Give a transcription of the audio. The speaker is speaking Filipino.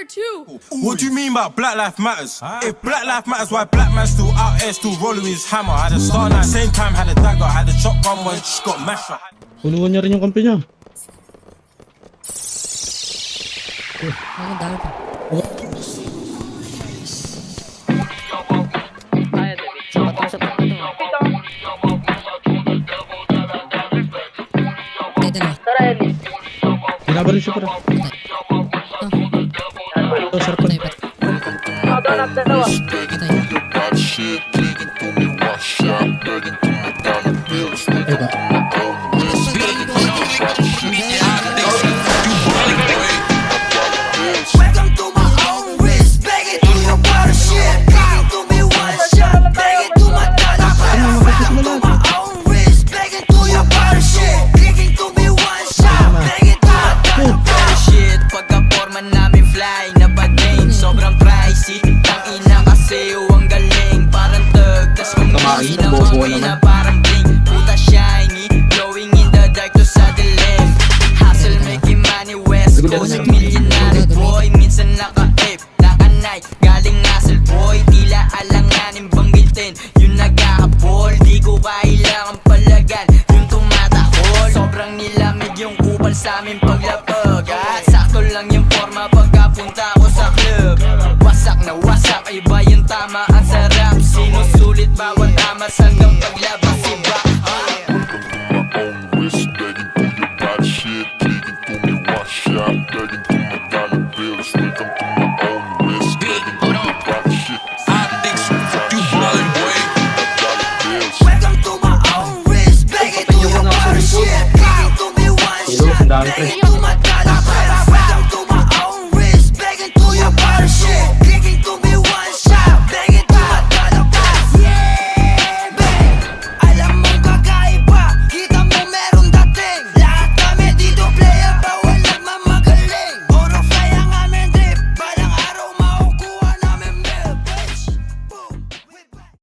there too. What do you mean by Black Life Matters? If Black Life Matters, why Black man still out there, still rolling with his hammer? Had a star night, same time, had a dagger, had a shotgun when she got mashed up. Punuan niya rin yung kampi niya. Ang dami pa. Sapat na to. Dito na. Binabaril siya para. Ito, sarap na. Welcome to my own wrist, begging through your water shit. Begging to me one shot, begging to my dollar. Welcome to my own wrist, begging through your water shit. Begging to me one shot, begging to my dollar. Shit, pagka-forma namin fly na bading sobrang pricey. Tangina kasi ang galing. Parang tug, tas kung hindi na mga na parang bling. Puta shiny, glowing in the dark to sa dilim. Hustle making money, West Coast millionaire boy. Minsan naka-ape, naka-night, galing hustle boy. Tila alanganin banggitin, yung naghahabol. Di ko kailangan palagan, yung tumatahol. Sobrang nilamig yung kupal sa amin paglapag. At sakto lang yung forma pagkapunta